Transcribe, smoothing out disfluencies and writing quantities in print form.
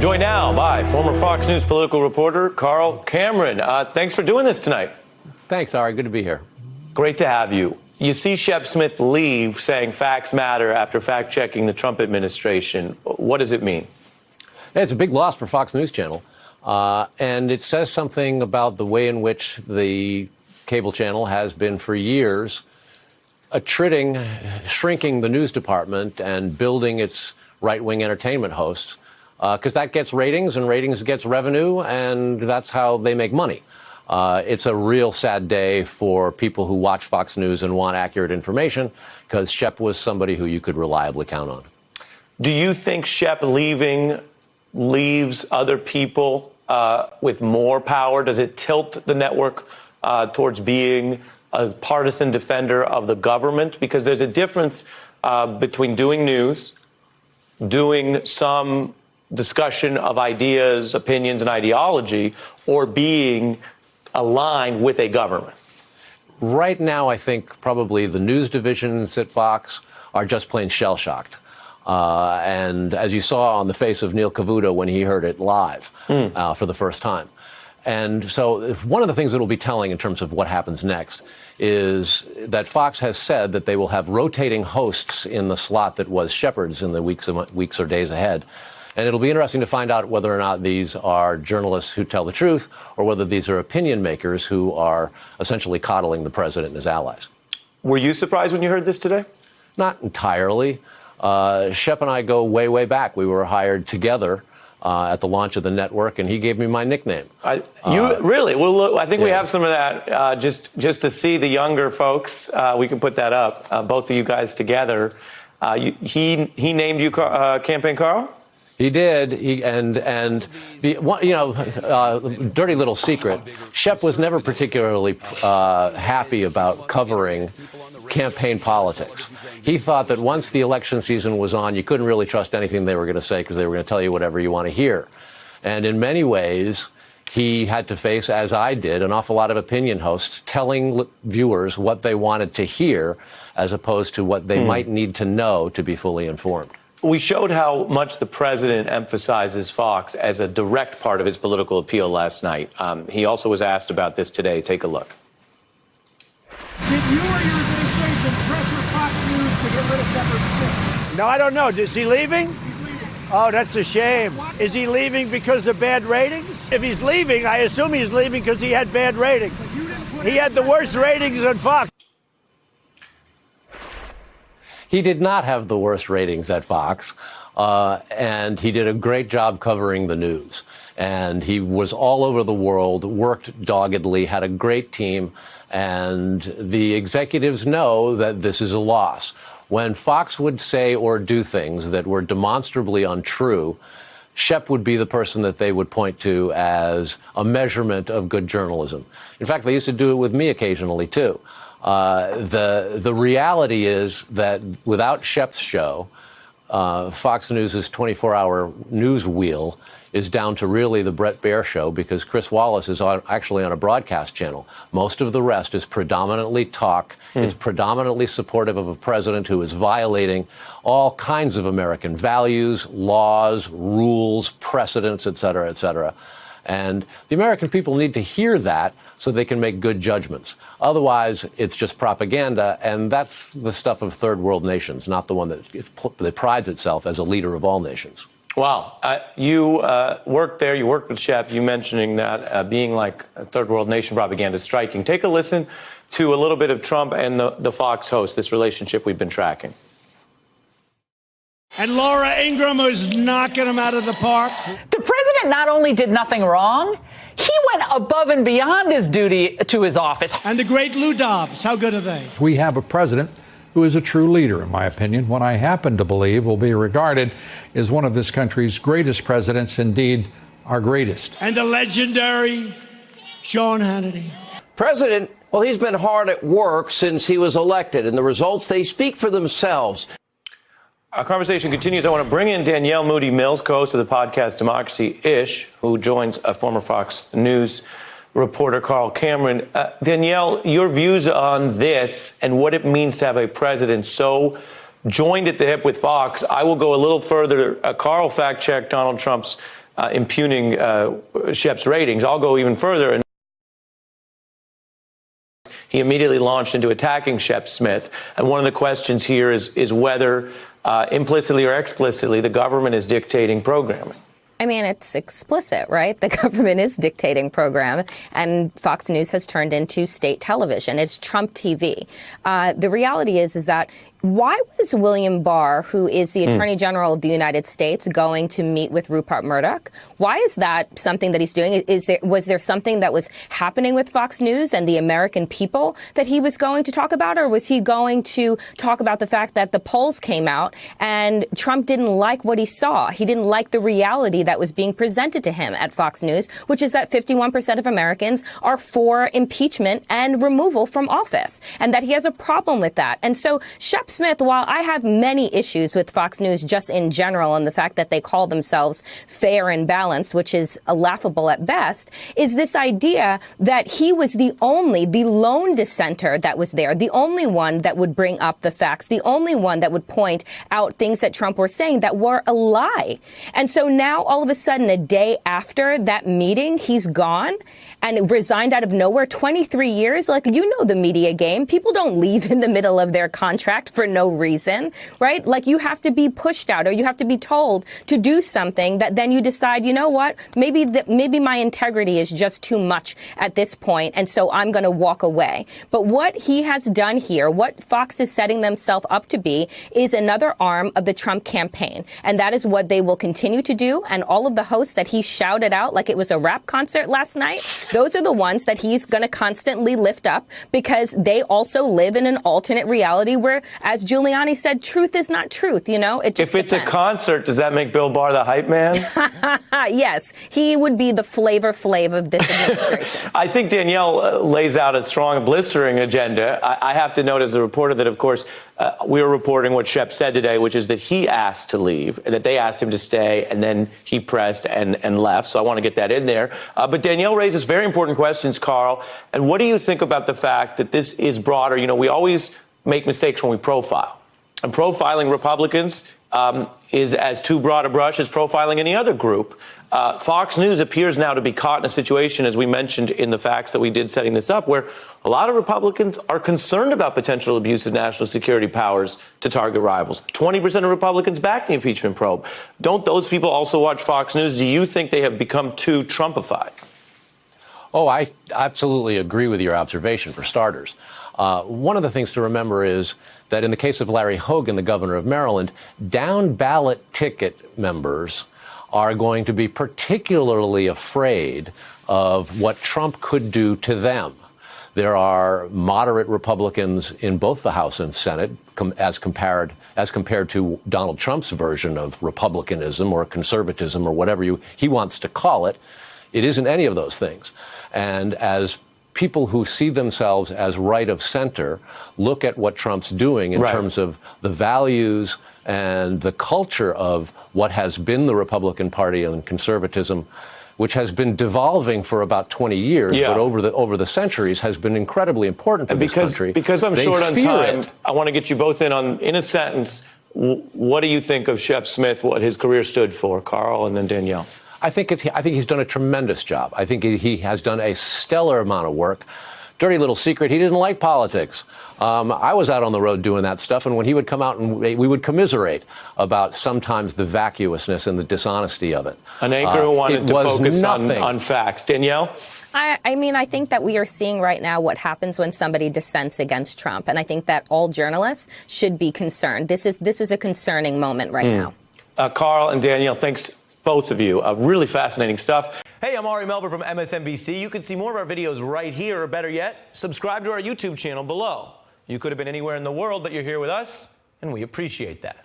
Joined now by former Fox News political reporter Carl Cameron. Thanks for doing this tonight. Thanks, Ari. Good to be here. Great to have you. You see Shep Smith leave saying facts matter after fact-checking the Trump administration. What does it mean? It's a big loss for Fox News Channel. And it says something about the way in which the cable channel has been for years shrinking the news department and building its right-wing entertainment hosts, because that gets ratings, and ratings gets revenue, and that's how they make money. It's a real sad day for people who watch Fox News and want accurate information, because Shep was somebody who you could reliably count on. Do you think Shep leaving leaves other people with more power? Does it tilt the network towards being a partisan defender of the government? Because there's a difference between doing news, doing some discussion of ideas, opinions, and ideology, or being aligned with a government. Right now, I think probably the news divisions at Fox are just plain shell-shocked. And as you saw on the face of Neil Cavuto when he heard it live for the first time. And so one of the things that will be telling in terms of what happens next is that Fox has said that they will have rotating hosts in the slot that was Shepard's in the weeks or days ahead. And it'll be interesting to find out whether or not these are journalists who tell the truth or whether these are opinion makers who are essentially coddling the president and his allies. Were you surprised when you heard this today? Not entirely. Shep and I go way, way back. We were hired together at the launch of the network, and he gave me my nickname. Really? Well, look, I think we have some of that just to see the younger folks. We can put that up, both of you guys together. He named you Campaign Carl? He did. Dirty little secret. Shep was never particularly happy about covering campaign politics. He thought that once the election season was on, you couldn't really trust anything they were going to say because they were going to tell you whatever you want to hear. And in many ways, he had to face, as I did, an awful lot of opinion hosts telling viewers what they wanted to hear as opposed to what they might need to know to be fully informed. We showed how much the president emphasizes Fox as a direct part of his political appeal last night. He also was asked about this today. Take a look. Did you or your administration pressure Fox News to get rid of Shepard Smith? No, I don't know. Is he leaving? Oh, that's a shame. Is he leaving because of bad ratings? If he's leaving, I assume he's leaving because he had bad ratings. He had the worst ratings on Fox. He did not have the worst ratings at Fox, and he did a great job covering the news. And he was all over the world, worked doggedly, had a great team, and the executives know that this is a loss. When Fox would say or do things that were demonstrably untrue, Shep would be the person that they would point to as a measurement of good journalism. In fact, they used to do it with me occasionally, too. The reality is that without Shep's show, Fox News' 24-hour news wheel is down to really the Bret Baier show because Chris Wallace is actually on a broadcast channel. Most of the rest is predominantly talk. It's predominantly supportive of a president who is violating all kinds of American values, laws, rules, precedents, et cetera, et cetera. And the American people need to hear that so they can make good judgments. Otherwise, it's just propaganda, and that's the stuff of third world nations, not the one that prides itself as a leader of all nations. Wow. You worked there. You worked with Shep. You mentioning that being like a third world nation propaganda striking. Take a listen to a little bit of Trump and the Fox host, this relationship we've been tracking. And Laura Ingraham was knocking him out of the park. The president not only did nothing wrong, he went above and beyond his duty to his office. And the great Lou Dobbs, how good are they? We have a president who is a true leader, in my opinion, one I happen to believe will be regarded as one of this country's greatest presidents, indeed our greatest. And the legendary Sean Hannity. President, well, he's been hard at work since he was elected, and the results, they speak for themselves. Our conversation continues. I want to bring in Danielle Moody Mills, co-host of the podcast Democracy-ish, who joins a former Fox News reporter, Carl Cameron. Danielle, your views on this and what it means to have a president so joined at the hip with Fox. I will go a little further. Carl fact-checked Donald Trump's impugning Shep's ratings. I'll go even further. And he immediately launched into attacking Shep Smith. And one of the questions here is whether implicitly or explicitly the government is dictating programming. I mean, it's explicit, right? The government is dictating program, and Fox News has turned into state television. It's Trump TV. The reality is that why was William Barr, who is the Attorney General of the United States, going to meet with Rupert Murdoch? Why is that something that he's doing? Was there something that was happening with Fox News and the American people that he was going to talk about? Or was he going to talk about the fact that the polls came out and Trump didn't like what he saw? He didn't like the reality that was being presented to him at Fox News, which is that 51% of Americans are for impeachment and removal from office, and that he has a problem with that. And so Shep Smith, while I have many issues with Fox News just in general and the fact that they call themselves fair and balanced, which is laughable at best, is this idea that he was the lone dissenter that was there, the only one that would bring up the facts, the only one that would point out things that Trump were saying that were a lie. And so now all of a sudden, a day after that meeting, he's gone and resigned out of nowhere. 23 years, like, you know, the media game. People don't leave in the middle of their contract for no reason, right? Like, you have to be pushed out or you have to be told to do something that then you decide, you know what, maybe my integrity is just too much at this point, and so I'm going to walk away. But what he has done here, what Fox is setting themselves up to be, is another arm of the Trump campaign. And that is what they will continue to do. And all of the hosts that he shouted out like it was a rap concert last night, those are the ones that he's going to constantly lift up, because they also live in an alternate reality where, as Giuliani said, truth is not truth. You know, it just if it's depends. a concert, does that make Bill Barr the hype man? Yes, he would be the Flavor Flav of this administration. I think Danielle lays out a strong, blistering agenda. I have to note as a reporter that, of course, we were reporting what Shep said today, which is that he asked to leave, that they asked him to stay, and then he pressed and left. So I want to get that in there. But Danielle raises very important questions, Carl. And what do you think about the fact that this is broader? You know, we always make mistakes when we profile. And profiling Republicans is as too broad a brush as profiling any other group. Fox News appears now to be caught in a situation, as we mentioned in the facts that we did setting this up, where a lot of Republicans are concerned about potential abuse of national security powers to target rivals. 20% of Republicans back the impeachment probe. Don't those people also watch Fox News? Do you think they have become too Trumpified? Oh, I absolutely agree with your observation, for starters. One of the things to remember is that in the case of Larry Hogan, the governor of Maryland, down-ballot ticket members are going to be particularly afraid of what Trump could do to them. There are moderate Republicans in both the House and Senate, as compared to Donald Trump's version of republicanism or conservatism or whatever he wants to call it. It isn't any of those things. And as people who see themselves as right of center look at what Trump's doing in terms of the values and the culture of what has been the Republican Party and conservatism, which has been devolving for about 20 years, but over the centuries has been incredibly important for this country. Because I'm short on time, I want to get you both in a sentence. What do you think of Shep Smith, what his career stood for? Carl and then Danielle. I think he's done a tremendous job. I think he has done a stellar amount of work. Dirty little secret, he didn't like politics. I was out on the road doing that stuff, and when he would come out and we would commiserate about sometimes the vacuousness and the dishonesty of it. An anchor who wanted to focus on facts. Danielle? I mean, I think that we are seeing right now what happens when somebody dissents against Trump, and I think that all journalists should be concerned. This is a concerning moment right now. Carl and Danielle, thanks, both of you. Really fascinating stuff. Hey, I'm Ari Melber from MSNBC. You can see more of our videos right here, or better yet, subscribe to our YouTube channel below. You could have been anywhere in the world, but you're here with us, and we appreciate that.